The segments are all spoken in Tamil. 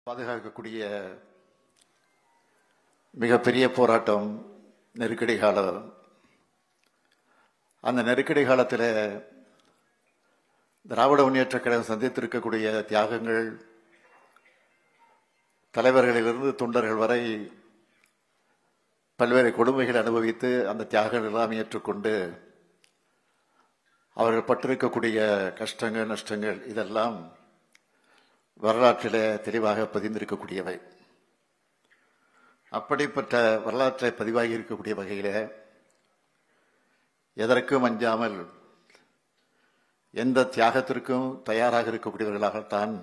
பாதுகாக்கக்கூடிய மிகப்பெரிய போராட்டம் நெருக்கடி காலம். அந்த நெருக்கடி காலத்தில் திராவிட முன்னேற்றக் கழகம் சந்தித்திருக்கக்கூடிய தியாகங்கள், தலைவர்களிலிருந்து தொண்டர்கள் வரை பல்வேறு கொடுமைகளை அனுபவித்து அந்த தியாகங்கள் எல்லாம் ஏற்றுக்கொண்டு அவர்கள் பட்டிருக்கக்கூடிய கஷ்டங்கள், நஷ்டங்கள் இதெல்லாம் வரலாற்றில் தெளிவாக பதிந்திருக்கக்கூடியவை. அப்படிப்பட்ட வரலாற்றை பதிவாகி இருக்கக்கூடிய வகையில் எதற்கும் அஞ்சாமல் எந்த தியாகத்திற்கும் தயாராக இருக்கக்கூடியவர்களாகத்தான்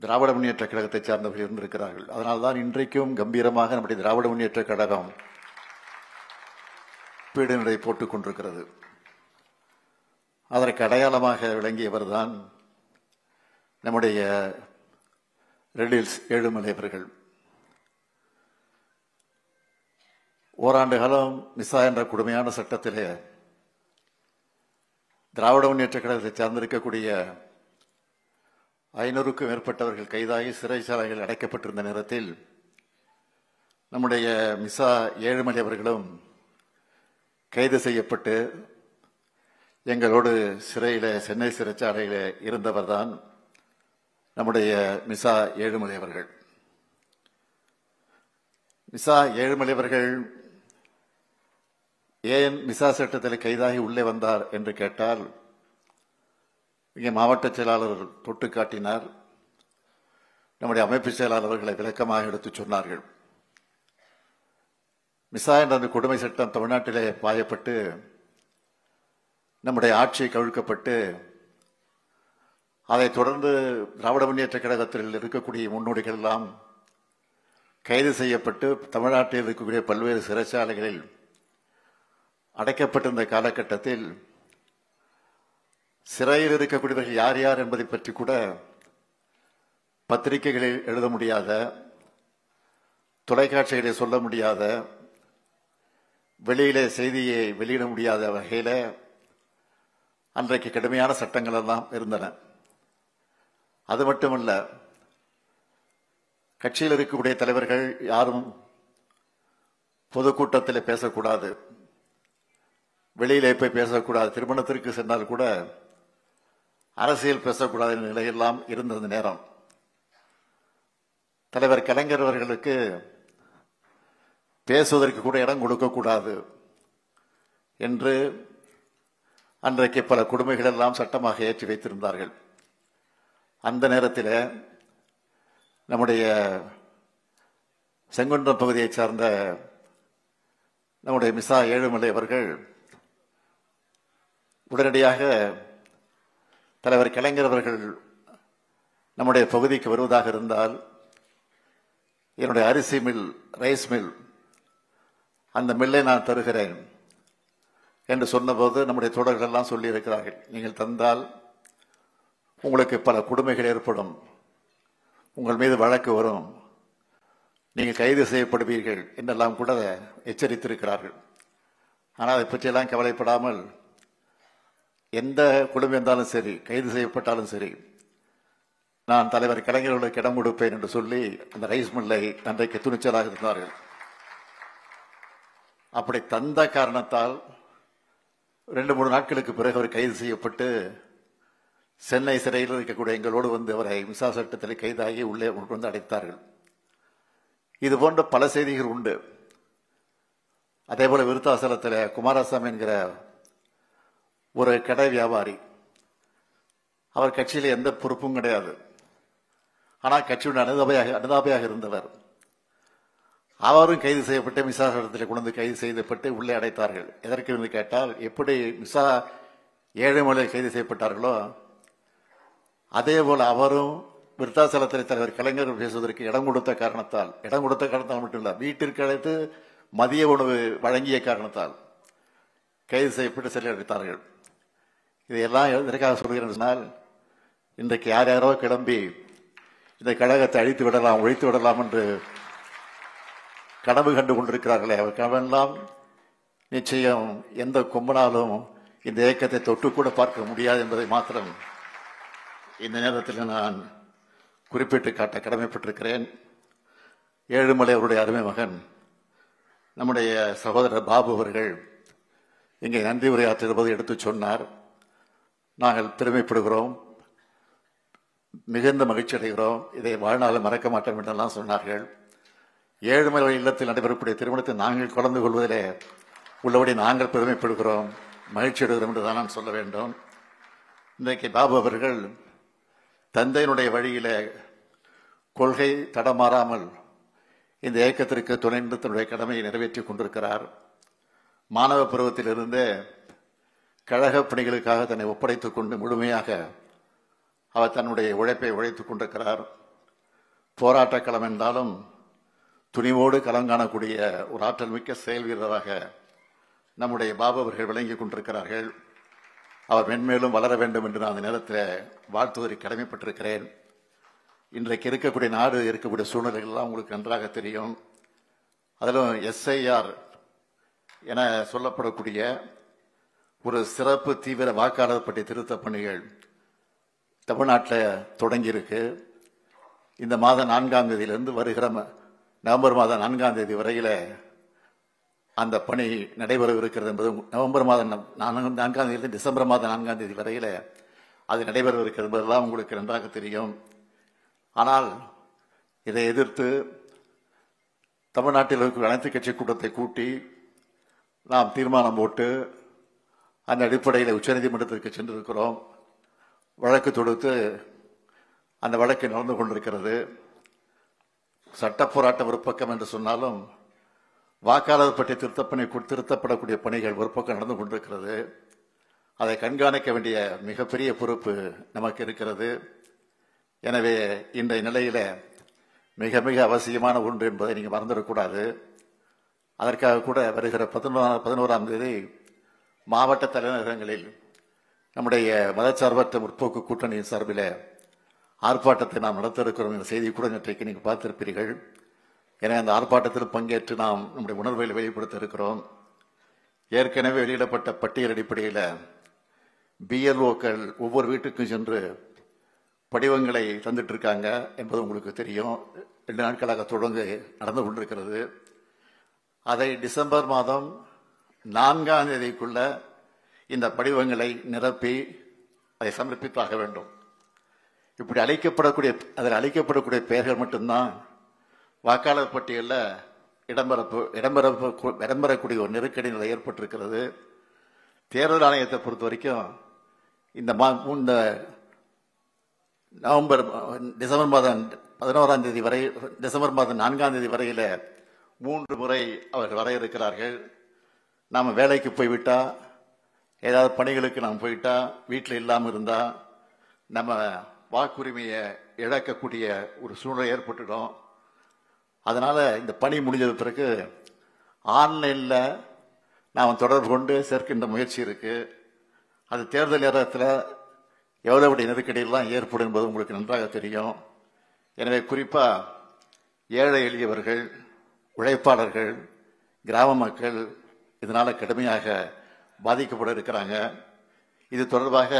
திராவிட முன்னேற்ற கழகத்தை சார்ந்தவர்கள் இருந்திருக்கிறார்கள். அதனால்தான் இன்றைக்கும் கம்பீரமாக நம்முடைய திராவிட முன்னேற்ற கழகம் பீடுநடை போட்டுக் கொண்டிருக்கிறது. அதற்கு அடையாளமாக விளங்கியவர் தான் நம்முடைய ரெடில்ஸ் ஏழுமலை அவர்கள். ஓராண்டு காலம் மிசா என்ற கொடுமையான சட்டத்திலே திராவிட முன்னேற்ற கழகத்தை சார்ந்திருக்கக்கூடிய 500க்கும் மேற்பட்டவர்கள் கைதாகி சிறைச்சாலைகள் அடைக்கப்பட்டிருந்த நேரத்தில் நம்முடைய மிசா ஏழுமலை அவர்களும் கைது செய்யப்பட்டு எங்களோடு சிறையில், சென்னை சிறைச்சாலையில் இருந்தவர் தான் நம்முடைய மிசா ஏழுமலை அவர்கள். மிசா ஏழுமலை அவர்கள் ஏன் மிசா சட்டத்தில் கைதாகி உள்ளே வந்தார் என்று கேட்டால், இங்கே மாவட்ட செயலாளர் தொட்டு காட்டினார். நம்முடைய அமைப்பு செயலாளர்களை விளக்கமாக எடுத்துச் சொன்னார்கள். மிசா என்ற அந்த கொடுமை சட்டம் தமிழ்நாட்டிலே பாயப்பட்டு நம்முடைய ஆட்சி கவிழ்க்கப்பட்டு அதைத் தொடர்ந்து திராவிட முன்னேற்ற கழகத்தில் இருக்கக்கூடிய முன்னோடிகள் எல்லாம் கைது செய்யப்பட்டு தமிழ்நாட்டில் இருக்கக்கூடிய பல்வேறு சிறைச்சாலைகளில் அடைக்கப்பட்டிருந்த காலகட்டத்தில் சிறையில் இருக்கக்கூடியவர்கள் யார் யார் என்பதை பற்றி கூட பத்திரிகைகளில் எழுத முடியாத, தொலைக்காட்சிகளை சொல்ல முடியாத, வெளியிலே செய்தியை வெளியிட முடியாத வகையில் அன்றைக்கு கடுமையான சட்டங்கள் எல்லாம் இருந்தன. அது மட்டுமல்ல, கட்சியில் இருக்கக்கூடிய தலைவர்கள் யாரும் பொதுக்கூட்டத்தில் பேசக்கூடாது, வெளியிலே போய் பேசக்கூடாது, திருமணத்திற்கு சென்றால் கூட அரசியல் பேசக்கூடாத நிலையெல்லாம் இருந்த நேரம். தலைவர் கலைஞர் அவர்களுக்கு பேசுவதற்கு கூட இடம் கொடுக்கக்கூடாது என்று அன்றைக்கு பல கொடுமைகள் எல்லாம் சட்டமாக ஏற்றி வைத்திருந்தார்கள். அந்த நேரத்தில் நம்முடைய செங்குன்றம் பகுதியைச் சார்ந்த நம்முடைய மிசா ஏழுமலை அவர்கள் உடனடியாக தலைவர் கலைஞர் அவர்கள் நம்முடைய பகுதிக்கு வருவதாக இருந்தால் என்னுடைய அரிசி மில், ரைஸ் மில், அந்த மில்லை நான் தருகிறேன் என்று சொன்னபோது நம்முடைய தோழர்கள் எல்லாம் சொல்லியிருக்கிறார்கள், நீங்கள் தந்தால் உங்களுக்கு பல கொடுமைகள் ஏற்படும், உங்கள் மீது வழக்கு வரும், நீங்கள் கைது செய்யப்படுவீர்கள் என்றெல்லாம் கூட எச்சரித்திருக்கிறார்கள். ஆனால் அதை பற்றியெல்லாம் கவலைப்படாமல் எந்த கொடுமை இருந்தாலும் சரி, கைது செய்யப்பட்டாலும் சரி, நான் தலைவர் கலைஞர்களுக்கு இடம் கொடுப்பேன் என்று சொல்லி அந்த ரைஸ் மில்லை அன்றைக்கு துணிச்சலாக இருந்தார்கள். அப்படி தந்த காரணத்தால் 2-3 நாட்களுக்கு பிறகு அவர் கைது செய்யப்பட்டு சென்னை சிறையில் இருக்கக்கூடிய எங்களோடு வந்து அவரை மிசா சட்டத்தில் கைதாகி உள்ளே கொண்டு அடைத்தார்கள். இது போன்ற பல செய்திகள் உண்டு. அதே போல விருத்தாசலத்தில் குமாரசாமி என்கிற ஒரு கடை வியாபாரி, அவர் கட்சியில் எந்த பொறுப்பும் கிடையாது, ஆனால் கட்சியுடைய அனுதாபையாக இருந்தவர். அவரும் கைது செய்யப்பட்டு மிசா சட்டத்தில் கொண்டு கைது செய்யப்பட்டு உள்ளே அடைத்தார்கள். எதற்கு என்று கேட்டால், எப்படி மிசா ஏழுமலை கைது செய்யப்பட்டார்களோ அதே போல அவரும் விருத்தாசலத்தில் தலைவர் கலைஞர் பேசுவதற்கு இடம் கொடுத்த காரணத்தால் மட்டும் இல்லை, வீட்டிற்கு அழைத்து மதிய உணவு வழங்கிய காரணத்தால் கைது செய்யப்பட்டு சிறையில் அடைத்தார்கள். இதையெல்லாம் எதற்காக சொல்கிறேன் சொன்னால், இன்றைக்கு யார் யாரோ கிளம்பி இந்த கழகத்தை அழித்து விடலாம், ஒழித்து விடலாம் என்று கனவு கண்டு கொண்டிருக்கிறார்களே, அவர் கனவெல்லாம் நிச்சயம் எந்த கொம்பனாலும் இந்த இயக்கத்தை தொட்டு கூட பார்க்க முடியாது என்பதை மாத்திரம் இந்த நேரத்தில் நான் குறிப்பிட்டு காட்ட கடமைப்பட்டிருக்கிறேன். ஏழுமலை அவருடைய அருமை மகன் நம்முடைய சகோதரர் பாபு அவர்கள் இங்கே நன்றி உரையாற்றுவது எடுத்து சொன்னார். நாங்கள் பெருமைப்படுகிறோம், மிகுந்த மகிழ்ச்சி அடைகிறோம், இதை வாழ்நாளில் மறக்க மாட்டோம் என்றெல்லாம் சொன்னார்கள். ஏழுமலை இல்லத்தில் நடைபெறக்கூடிய திருமணத்தை நாங்கள் கலந்து கொள்வதிலே உள்ளபடி நாங்கள் பெருமைப்படுகிறோம், மகிழ்ச்சி அடைகிறோம் என்று தான் நான் சொல்ல வேண்டும். இன்றைக்கு பாபு அவர்கள் தந்தையினுடைய வழியில கொள்கை தடமாறாமல் இந்த இயக்கத்திற்கு துணைந்து தன்னுடைய கடமையை நிறைவேற்றிக் கொண்டிருக்கிறார். மாணவ பருவத்திலிருந்து கழக பணிகளுக்காக தன்னை ஒப்படைத்துக் கொண்டு முழுமையாக அவர் தன்னுடைய உழைப்பை உழைத்துக் கொண்டிருக்கிறார். போராட்ட களம் என்றாலும் துணிவோடு களம் காணக்கூடிய ஒரு ஆற்றல் மிக்க செயல் வீரராக நம்முடைய பாபு அவர்கள் விளங்கிக் கொண்டிருக்கிறார்கள். அவர் மென்மேலும் வளர வேண்டும் என்று நான் அந்த நேரத்தில் வாழ்த்துவதை கடமைப்பட்டிருக்கிறேன். இன்றைக்கு இருக்கக்கூடிய நாடு இருக்கக்கூடிய சூழ்நிலைகள்லாம் உங்களுக்கு நன்றாக தெரியும். அதிலும் எஸ்ஐஆர் என சொல்லப்படக்கூடிய ஒரு சிறப்பு தீவிர வாக்காளர் பட்டியல் திருத்த பணிகள் தமிழ்நாட்டில் தொடங்கியிருக்கு. இந்த மாதம் 4ஆம் தேதியிலிருந்து வருகிற நவம்பர் மாதம் 4ஆம் தேதி வரையில் அந்த பணி நடைபெறவிருக்கிறது என்பது, நவம்பர் மாதம் 4ஆம் தேதியிலிருந்து டிசம்பர் மாதம் 4ஆம் தேதி வரையில் அது நடைபெறவிருக்கிறது என்பதெல்லாம் உங்களுக்கு நன்றாக தெரியும். ஆனால் இதை எதிர்த்து தமிழ்நாட்டில் இருக்கிற அனைத்து கட்சி கூட்டத்தை கூட்டி நாம் தீர்மானம் போட்டு அந்த அடிப்படையில் உச்சநீதிமன்றத்திற்கு சென்றிருக்கிறோம். வழக்கு தொடுத்து அந்த வழக்கு நடந்து கொண்டிருக்கிறது. சட்ட போராட்டம் ஒரு பக்கம் என்று சொன்னாலும் வாக்காளர் பட்டியல் திருத்தப்படக்கூடிய பணிகள் ஒரு பக்கம் நடந்து கொண்டிருக்கிறது. அதை கண்காணிக்க வேண்டிய மிகப்பெரிய பொறுப்பு நமக்கு இருக்கிறது. எனவே இன்றைய நிலையில மிக மிக அவசியமான ஒன்று என்பதை நீங்கள் மறந்துவிடக்கூடாது. அதற்காக கூட வருகிற 11ஆம் தேதி மாவட்ட தலைநகரங்களில் நம்முடைய மதச்சார்பற்ற முற்போக்கு கூட்டணியின் சார்பில் ஆர்ப்பாட்டத்தை நாம் நடத்த இருக்கிறோம் என்ற செய்தி கூட நேற்றைக்கு நீங்கள் பார்த்திருப்பீர்கள். எனவே அந்த ஆர்ப்பாட்டத்தில் பங்கேற்று நாம் நம்முடைய உணர்வுகளை வெளிப்படுத்த இருக்கிறோம். ஏற்கனவே வெளியிடப்பட்ட பட்டியல் அடிப்படையில் பிஎல்ஓக்கள் ஒவ்வொரு வீட்டுக்கும் சென்று படிவங்களை தந்துட்டு இருக்காங்க என்பது உங்களுக்கு தெரியும். 2 நாட்களாக தொடர்ந்து நடந்து கொண்டிருக்கிறது. அதை டிசம்பர் மாதம் 4ஆம் தேதிக்குள்ள இந்த படிவங்களை நிரப்பி அதை சமர்ப்பித்தாக வேண்டும். இப்படி அதில் அளிக்கப்படக்கூடிய பெயர்கள் மட்டும்தான் வாக்காளர் பட்டியலில் இடம்பெறக்கூடிய ஒரு நெருக்கடி நிலை ஏற்பட்டிருக்கிறது. தேர்தல் ஆணையத்தை பொறுத்த வரைக்கும் இந்த டிசம்பர் மாதம் 11ஆம் தேதி வரை, டிசம்பர் மாதம் 4ஆம் தேதி வரையில் 3 முறை அவர்கள் வர இருக்கிறார்கள். நாம் வேலைக்கு போய்விட்டா, ஏதாவது பணிகளுக்கு நாம் போயிட்டா, வீட்டில் இல்லாமல் இருந்தால் நம்ம வாக்குரிமையை இழக்கக்கூடிய ஒரு சூழ்நிலை ஏற்பட்டுடும். அதனால் இந்த பணி முடிஞ்சது பிறகு ஆன்லைனில் நாம் தொடர்பு கொண்டு சேர்க்கின்ற முயற்சி இருக்குது. அது தேர்தல் நேரத்தில் எவ்வளவு நெருக்கடியெல்லாம் ஏற்படும் என்பது உங்களுக்கு நன்றாக தெரியும். எனவே குறிப்பாக ஏழை எளியவர்கள், உழைப்பாளர்கள், கிராம மக்கள் இதனால் கடுமையாக பாதிக்கப்பட இருக்கிறாங்க. இது தொடர்பாக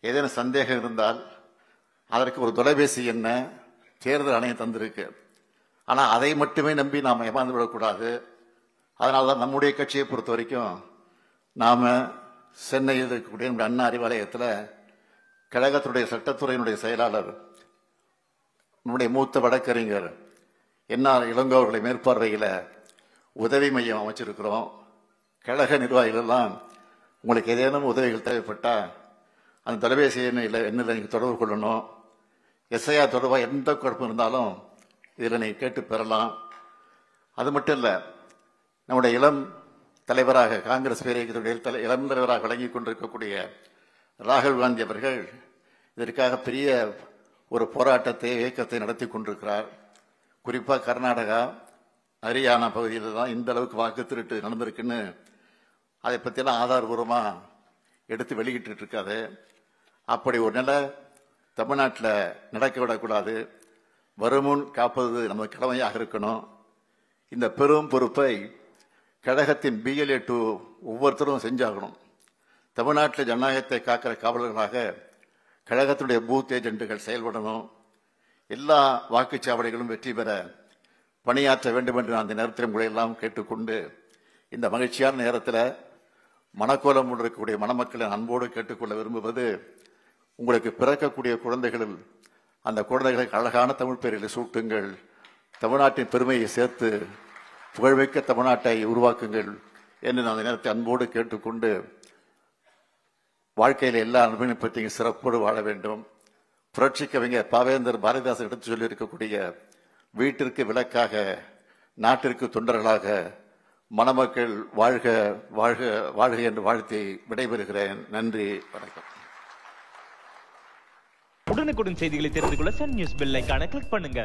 ஏதேனும் சந்தேகம் இருந்தால் அதற்கு ஒரு தொலைபேசி எண்ண தேர்தல் ஆணையம் தந்திருக்கு. ஆனால் அதை மட்டுமே நம்பி நாம் ஏமாந்து விடக்கூடாது. அதனால தான் நம்முடைய கட்சியை பொறுத்த வரைக்கும் நாம் சென்னையில் இருக்கக்கூடிய நம்முடைய அண்ணா அறிவாலயத்தில் கழகத்துடைய சட்டத்துறையினுடைய செயலாளர், நம்முடைய மூத்த வழக்கறிஞர் என்ஆர் இளங்கோ அவர்களை மேற்பார்வையில் உதவி மையம் அமைச்சிருக்கிறோம். கழக நிர்வாகிகளெல்லாம் உங்களுக்கு ஏதேனும் உதவிகள் தேவைப்பட்டால் அந்த தொலைபேசி எண்ணில் நீங்கள் தொடர்பு கொள்ளணும். எஸ்ஐஆர் தொடர்பாக எந்த குழப்பம் இருந்தாலும் இதில் நீங்கள் கேட்டு பெறலாம். அது மட்டும் இல்லை, நம்முடைய இளம் தலைவராக, காங்கிரஸ் பேரியக்கத்துடைய இளம் தலைவராக விளங்கி கொண்டிருக்கக்கூடிய ராகுல் காந்தி அவர்கள் இதற்காக பெரிய ஒரு போராட்டத்தை, இயக்கத்தை நடத்தி கொண்டிருக்கிறார். குறிப்பாக கர்நாடகா, ஹரியானா பகுதியில் தான் இந்த அளவுக்கு வாக்கு திருட்டு நடந்திருக்குன்னு அதை பற்றியெல்லாம் ஆதாரபூர்வமாக எடுத்து வெளியிட்டு இருக்காது. அப்படி ஒரு நிலை தமிழ்நாட்டில் நடக்க விடக்கூடாது. வருமுன் காப்பது நமது கடமையாக இருக்கணும். இந்த பெரும் பொறுப்பை கழகத்தின் BLA 2 ஒவ்வொருத்தரும் செஞ்சாகணும். தமிழ்நாட்டில் ஜனநாயகத்தை காக்கிற காவலர்களாக கழகத்தினுடைய பூத் ஏஜென்ட்டுகள் செயல்படணும். எல்லா வாக்குச்சாவடிகளும் வெற்றி பெற பணியாற்ற வேண்டும் என்று நான் இந்த நேரத்தில் உங்களை எல்லாம் கேட்டுக்கொண்டு, இந்த மகிழ்ச்சியான நேரத்தில் மணக்கோலம் இருக்கக்கூடிய மணமக்களை அன்போடு கேட்டுக்கொள்ள விரும்புவது, உங்களுக்கு பிறக்கக்கூடிய குழந்தைகளில் அந்த குழந்தைகளுக்கு அழகான தமிழ் பெயர்களை சூட்டுங்கள். தமிழ்நாட்டின் பெருமையை சேர்த்து புகழ்மிக்க தமிழ்நாட்டை உருவாக்குங்கள் என்று நான் இந்த நேரத்தை அன்போடு கேட்டுக்கொண்டு, வாழ்க்கையில் எல்லா அனுபவங்களையும் பற்றி சிறப்போடு வாழ வேண்டும். புரட்சி கவிஞர் பாவேந்தர் பாரதிதாசன் எடுத்து சொல்லி இருக்கக்கூடிய வீட்டிற்கு விளக்காக நாட்டிற்கு தொண்டர்களாக மணமக்கள் வாழ்க வாழ்க வாழ்க என்று வாழ்த்தி விடைபெறுகிறேன். நன்றி, வணக்கம். உடனுக்குடன் செய்திகளை தெரிந்து கொள்ள சன் நியூஸ் பெல் ஐகானை கிளிக் பண்ணுங்க.